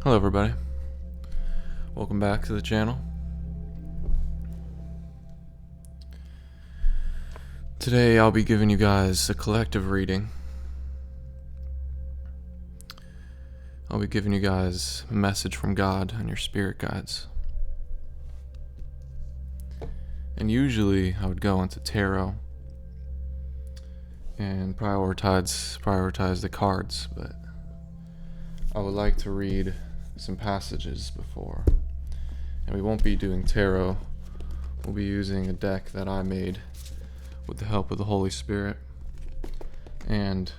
Hello everybody, welcome back to the channel. Today I'll be giving you guys a collective reading. I'll be giving you guys a message from God and your spirit guides. And usually I would go into tarot and prioritize the cards, but I would like to read some passages before. And we won't be doing tarot. We'll be using a deck that I made with the help of the Holy Spirit and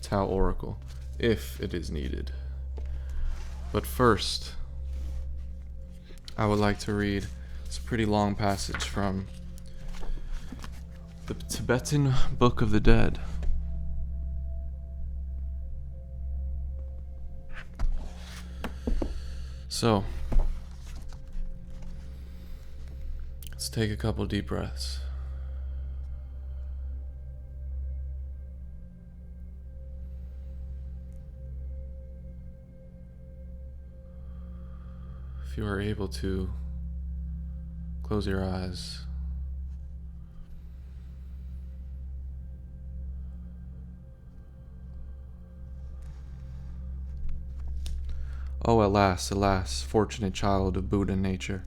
Tau Oracle, if it is needed. But first, I would like to read this pretty long passage from the Tibetan Book of the Dead. So, let's take a couple deep breaths. If you are able to, close your eyes. Oh, alas, alas, fortunate child of Buddha nature,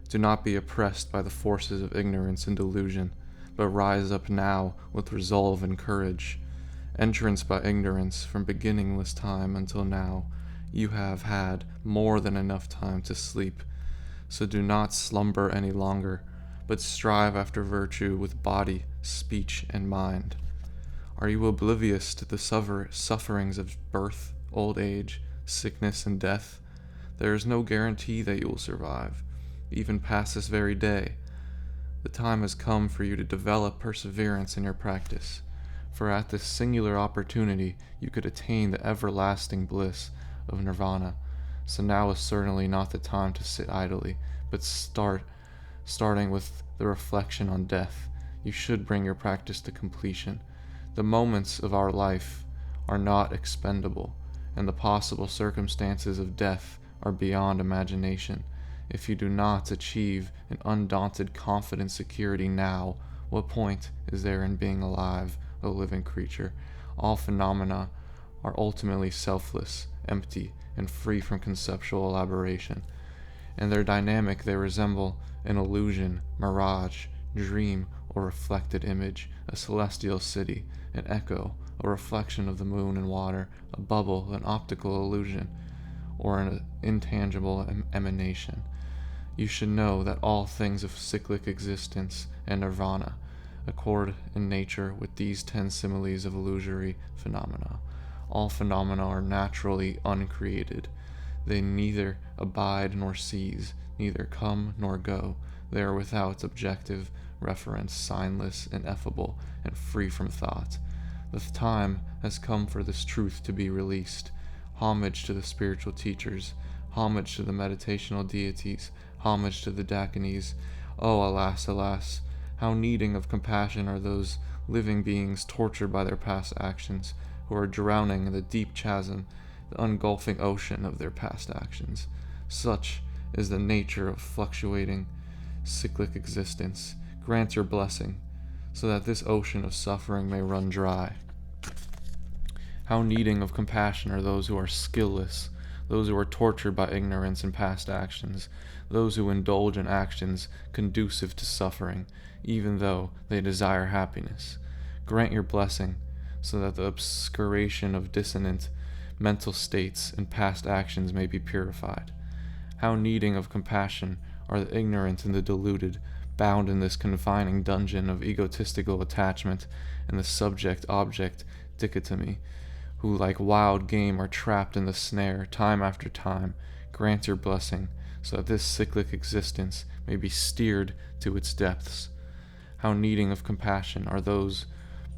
do not be oppressed by the forces of ignorance and delusion, but rise up now with resolve and courage. Entranced by ignorance from beginningless time until now, you have had more than enough time to sleep. So do not slumber any longer, but strive after virtue with body, speech, and mind. Are you oblivious to the sufferings of birth, old age, sickness, and death? There is no guarantee that you will survive, even past this very day. The time has come for you to develop perseverance in your practice, for at this singular opportunity you could attain the everlasting bliss of nirvana. So now is certainly not the time to sit idly, but starting with the reflection on death, you should bring your practice to completion. The moments of our life are not expendable, and the possible circumstances of death are beyond imagination. If you do not achieve an undaunted confident security now, what point is there in being alive, a living creature? All phenomena are ultimately selfless, empty, and free from conceptual elaboration. In their dynamic they resemble an illusion, mirage, dream, or reflected image, a celestial city, an echo, a reflection of the moon and water, a bubble, an optical illusion, or an intangible emanation. You should know that all things of cyclic existence and nirvana accord in nature with these 10 similes of illusory phenomena. All phenomena are naturally uncreated. They neither abide nor cease, neither come nor go. They are without objective reference, signless, ineffable, and free from thought. The time has come for this truth to be released. Homage to the spiritual teachers, homage to the meditational deities, homage to the Dakinis. Oh, alas, alas, how needing of compassion are those living beings tortured by their past actions, who are drowning in the deep chasm, the engulfing ocean of their past actions. Such is the nature of fluctuating, cyclic existence. Grant your blessing, so that this ocean of suffering may run dry. How needing of compassion are those who are skillless, those who are tortured by ignorance and past actions, those who indulge in actions conducive to suffering, even though they desire happiness. Grant your blessing, so that the obscuration of dissonant mental states and past actions may be purified. How needing of compassion are the ignorant and the deluded, bound in this confining dungeon of egotistical attachment and the subject-object dichotomy, who like wild game are trapped in the snare time after time. Grant your blessing, so that this cyclic existence may be steered to its depths. How needing of compassion are those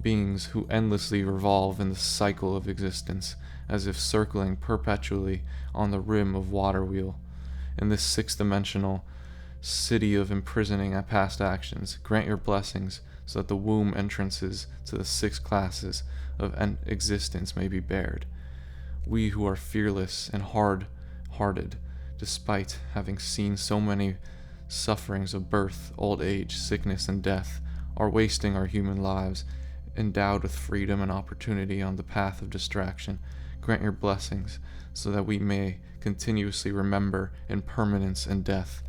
beings who endlessly revolve in the cycle of existence, as if circling perpetually on the rim of water wheel. In this six-dimensional city of imprisoning past actions, grant your blessings, so that the womb entrances to the 6 classes of existence may be bared. We who are fearless and hearted, despite having seen so many sufferings of birth, old age, sickness, and death, are wasting our human lives, endowed with freedom and opportunity on the path of distraction. Grant your blessings so that we may continuously remember impermanence and death,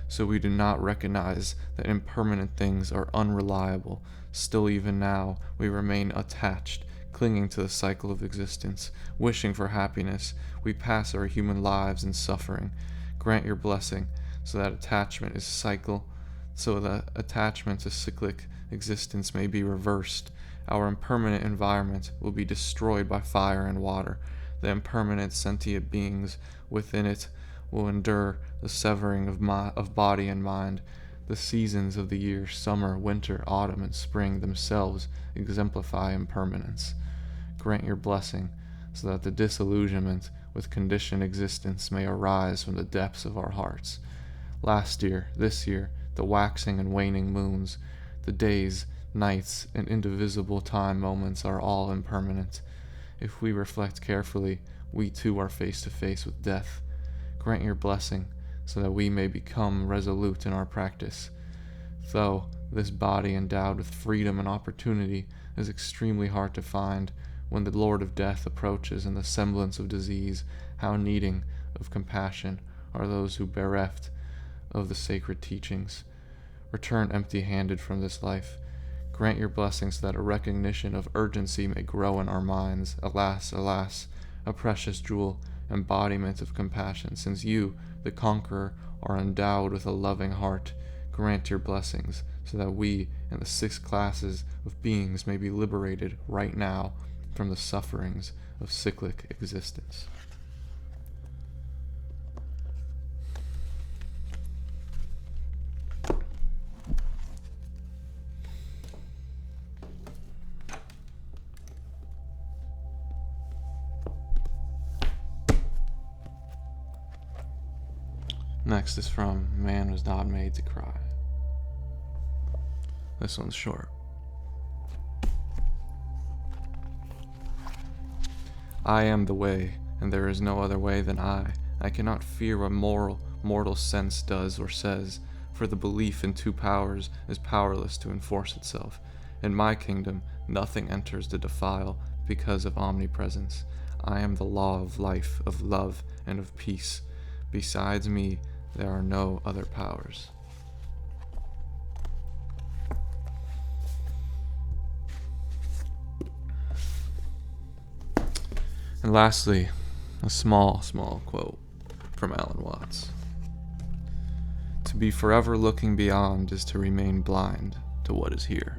so we do not recognize that impermanent things are unreliable. Still, even now, we remain attached, clinging to the cycle of existence, wishing for happiness. We pass our human lives in suffering. Grant your blessing so that attachment to cyclic existence may be reversed. Our impermanent environment will be destroyed by fire and water. The impermanent sentient beings within it will endure the severing of body and mind. The seasons of the year, summer, winter, autumn, and spring, themselves exemplify impermanence. Grant your blessing so that the disillusionment with conditioned existence may arise from the depths of our hearts. Last year, this year, the waxing and waning moons, the days, nights, and indivisible time moments are all impermanent. If we reflect carefully, we too are face to face with death. Grant your blessing so that we may become resolute in our practice. Though this body endowed with freedom and opportunity is extremely hard to find, when the Lord of Death approaches in the semblance of disease, how needing of compassion are those who bereft of the sacred teachings. Return empty-handed from this life. Grant your blessings so that a recognition of urgency may grow in our minds. Alas, alas, a precious jewel, embodiment of compassion, since you, the conqueror, are endowed with a loving heart. Grant your blessings so that we and the 6 classes of beings may be liberated right now from the sufferings of cyclic existence. Next is from Man Was Not Made to Cry. This one's short. I am the way, and there is no other way than I. I cannot fear what mortal sense does or says, for the belief in 2 powers is powerless to enforce itself. In my kingdom, nothing enters the defile because of omnipresence. I am the law of life, of love, and of peace. Besides me, there are no other powers. And lastly, a small quote from Alan Watts. To be forever looking beyond is to remain blind to what is here.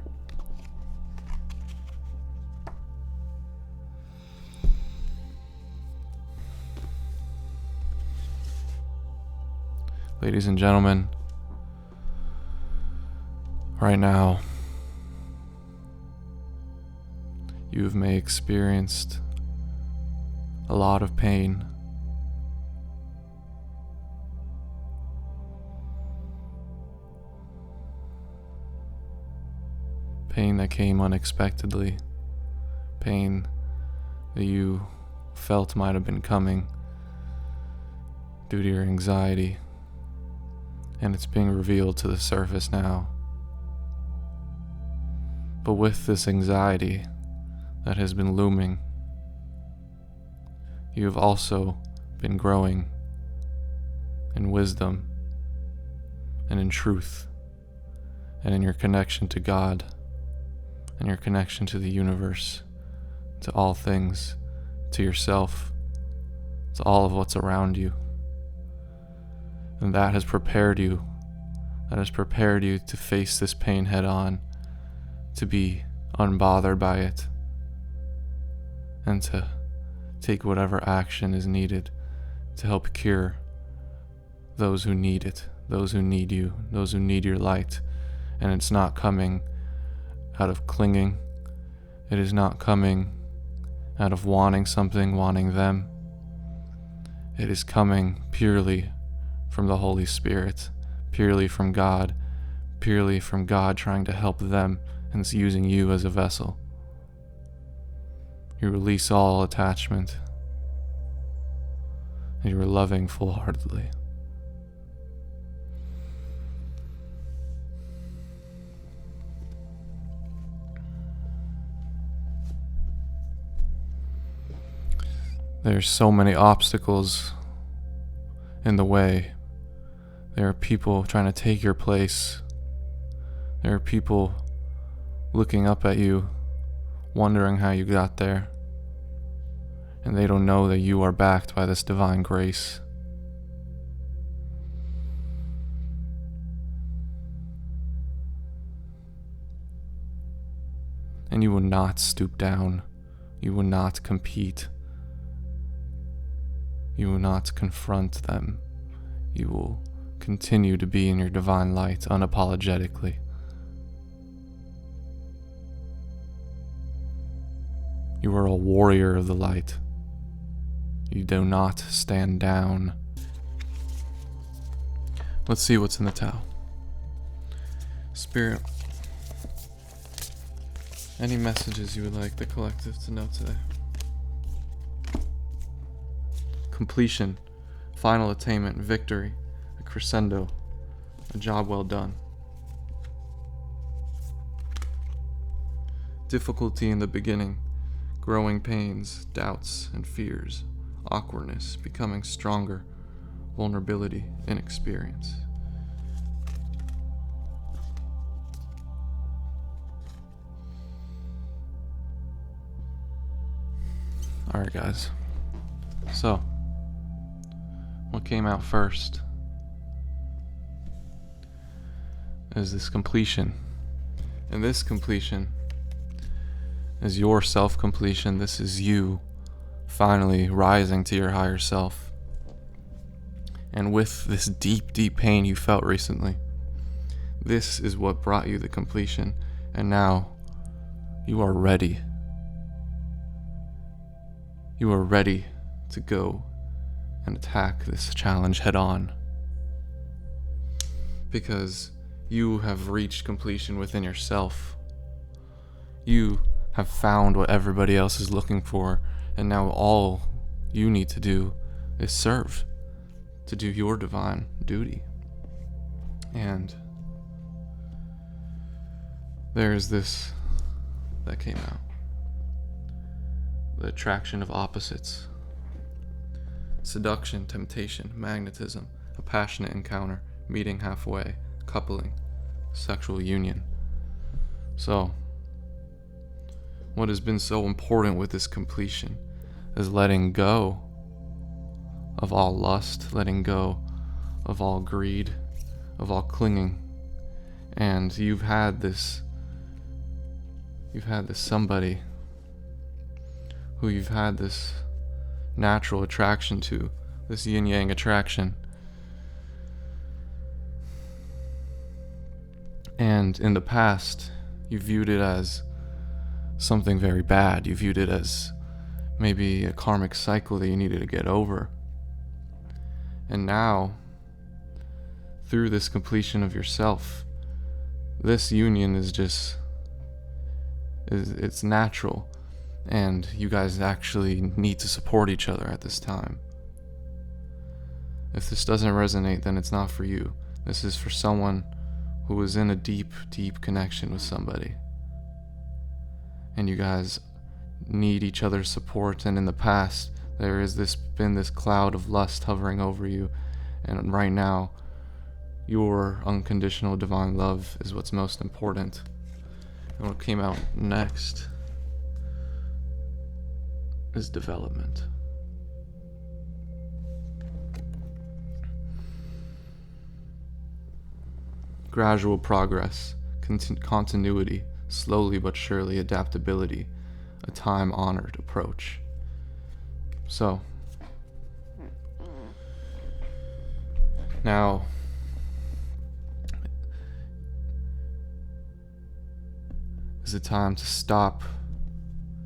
Ladies and gentlemen, right now, you may have experienced a lot of pain. Pain that came unexpectedly. Pain that you felt might have been coming due to your anxiety. And it's being revealed to the surface now. But with this anxiety that has been looming, you have also been growing in wisdom and in truth and in your connection to God and your connection to the universe, to all things, to yourself, to all of what's around you. And that has prepared you to face this pain head on, to be unbothered by it, and to take whatever action is needed to help cure those who need it, those who need you, those who need your light. And it's not coming out of clinging. It is not coming out of wanting something, wanting them. It is coming purely from the Holy Spirit, purely from God trying to help them and is using you as a vessel. You release all attachment and you were loving full-heartedly. There's so many obstacles in the way. There are people trying to take your place. There are people looking up at you, wondering how you got there. And they don't know that you are backed by this divine grace. And you will not stoop down. You will not compete. You will not confront them. You will continue to be in your divine light unapologetically. You are a warrior of the light. You do not stand down. Let's see what's in the Tao. Spirit, any messages you would like the collective to know today? Completion, final attainment, victory, a crescendo, a job well done. Difficulty in the beginning, growing pains, doubts and fears, awkwardness, becoming stronger, vulnerability, inexperience. Alright guys, so what came out first is this completion. And this completion is your self-completion. This is you finally rising to your higher self. And with this deep, deep pain you felt recently, this is what brought you the completion. And now you are ready. You are ready to go and attack this challenge head on. Because you have reached completion within yourself. You have found what everybody else is looking for, and now all you need to do is serve, to do your divine duty. And there's this that came out. The attraction of opposites. Seduction, temptation, magnetism, a passionate encounter, meeting halfway, coupling, sexual union. So, what has been so important with this completion is letting go of all lust, letting go of all greed, of all clinging. And you've had this somebody who you've had this natural attraction to, this yin-yang attraction. And in the past, you viewed it as something very bad. You viewed it as maybe a karmic cycle that you needed to get over. And now, through this completion of yourself, this union is it's natural. And you guys actually need to support each other at this time. If this doesn't resonate, then it's not for you. This is for someone who is in a deep, deep connection with somebody. And you guys need each other's support. And in the past, there has been this cloud of lust hovering over you. And right now, your unconditional divine love is what's most important. And what came out next is development. Gradual progress, continuity, slowly but surely adaptability, a time-honored approach. So, now, is it time to stop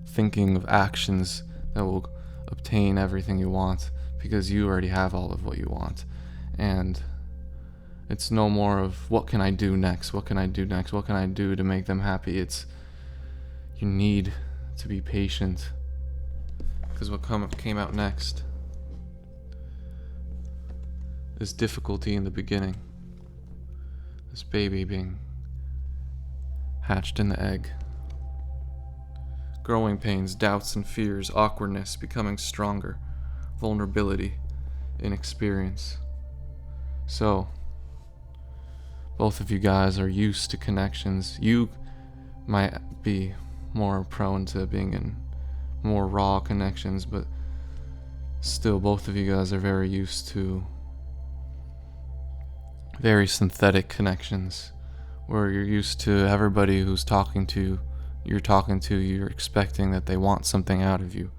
thinking of actions that will obtain everything you want, because you already have all of what you want. And it's no more of what can I do next, what can I do next, what can I do to make them happy. It's you need to be patient, because what came out next this difficulty in the beginning, this baby being hatched in the egg, growing pains, doubts and fears, awkwardness becoming stronger, vulnerability, inexperience. So, both of you guys are used to connections. You might be more prone to being in more raw connections, but still, both of you guys are very used to very synthetic connections, where you're used to everybody who's you're expecting that they want something out of you.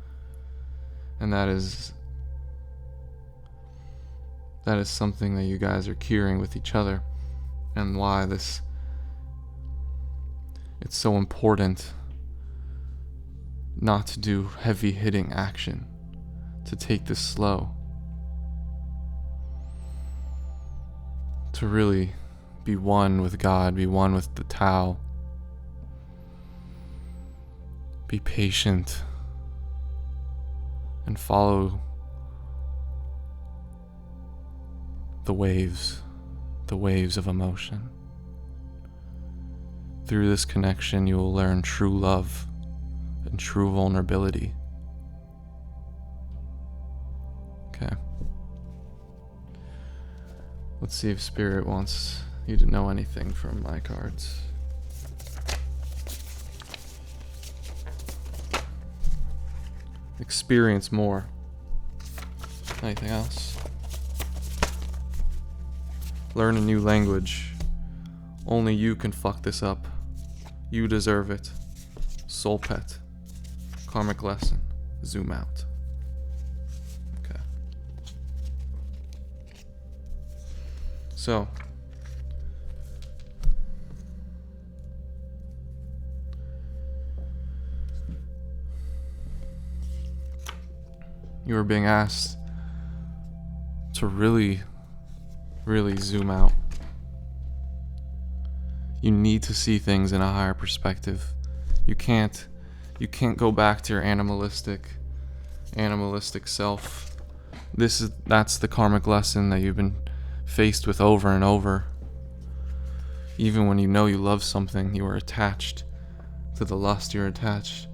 And that is something that you guys are curing with each other, and why it's so important not to do heavy hitting action, to take this slow, to really be one with God, be one with the Tao, be patient, and follow the waves of emotion. Through this connection, you will learn true love and true vulnerability. Okay. Let's see if Spirit wants you to know anything from my cards. Experience more. Anything else? Learn a new language. Only you can fuck this up. You deserve it. Soul Pet. Karmic lesson. Zoom out. Okay. So, you are being asked to really zoom out. You need to see things in a higher perspective. You can't go back to your animalistic self. That's the karmic lesson that you've been faced with over and over. Even when you know you love something, you are attached to the lust, you're attached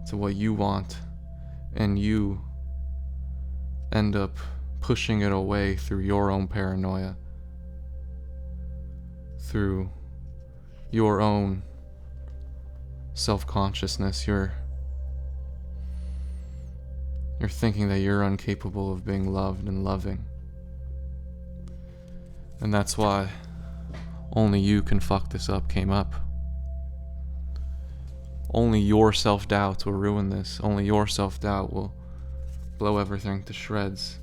to what you want, and you end up pushing it away through your own paranoia, through your own self-consciousness. You're thinking that you're incapable of being loved and loving. And that's why only you can fuck this up came up. Only your self-doubt will ruin this. Only your self-doubt will blow everything to shreds.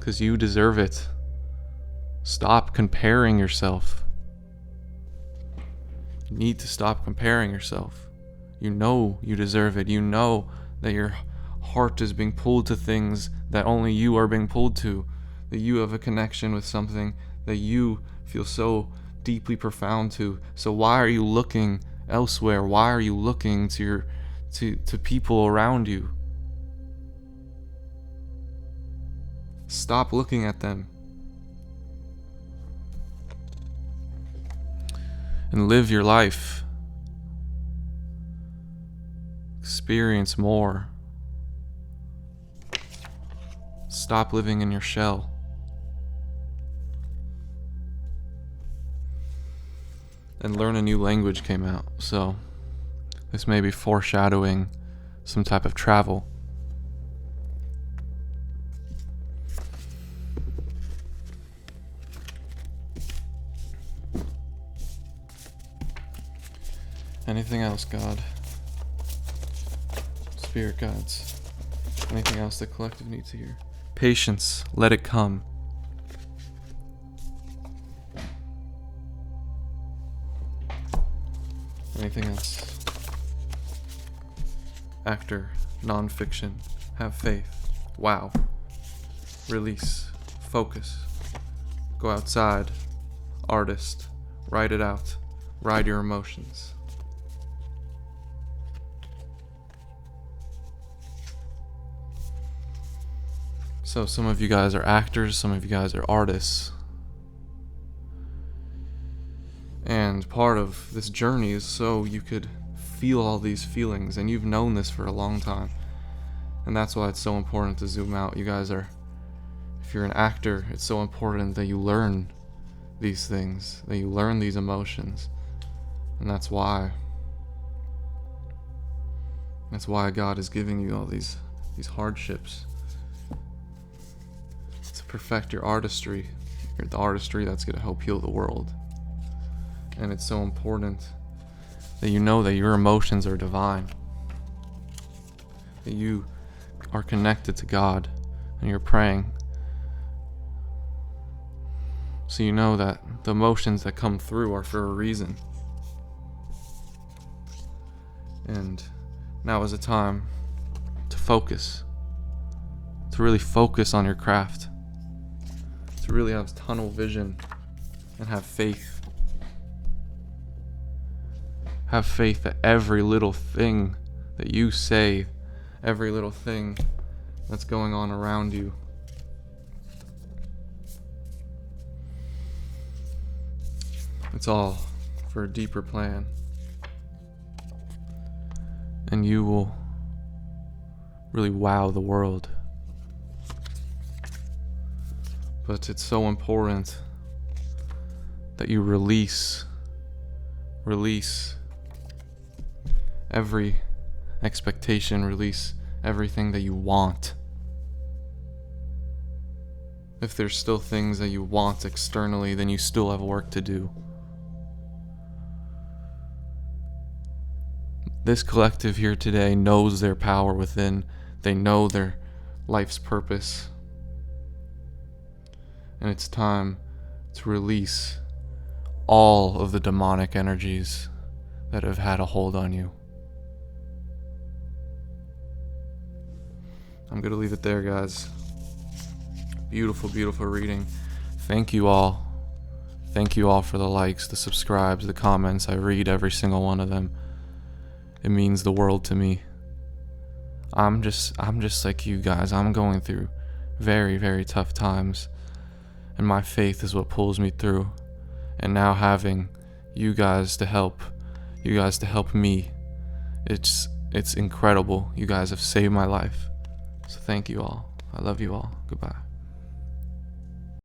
'Cause you deserve it. Stop comparing yourself. You need to stop comparing yourself. You know you deserve it. You know that your heart is being pulled to things that only you are being pulled to. That you have a connection with something that you feel so deeply profound to. So why are you looking elsewhere? Why are you looking to people around you? Stop looking at them. And live your life. Experience more. Stop living in your shell. And learn a new language came out, so this may be foreshadowing some type of travel. Anything else, God? Spirit guides. Anything else the collective needs to hear? Patience, let it come. Anything else? Actor, non-fiction, have faith, wow. Release, focus, go outside, artist, write it out, ride your emotions. So some of you guys are actors, some of you guys are artists. And part of this journey is so you could feel all these feelings, and you've known this for a long time. And that's why it's so important to zoom out. You guys are, if you're an actor, it's so important that you learn these things, that you learn these emotions. And that's why God is giving you all these hardships to perfect your artistry, the artistry that's going to help heal the world. And it's so important that you know that your emotions are divine, that you are connected to God and you're praying. So you know that the emotions that come through are for a reason. And now is a time to focus, to really focus on your craft, to really have tunnel vision and have faith. Have faith that every little thing that you say, every little thing that's going on around you, it's all for a deeper plan. And you will really wow the world. But it's so important that you release every expectation, release everything that you want. If there's still things that you want externally, then you still have work to do. This collective here today knows their power within. They know their life's purpose. And it's time to release all of the demonic energies that have had a hold on you. I'm going to leave it there, guys. Beautiful, beautiful reading. Thank you all. Thank you all for the likes, the subscribes, the comments. I read every single one of them. It means the world to me. I'm just like you guys. I'm going through very, very tough times. And my faith is what pulls me through. And now having you guys to help me, it's incredible. You guys have saved my life. So thank you all. I love you all. Goodbye.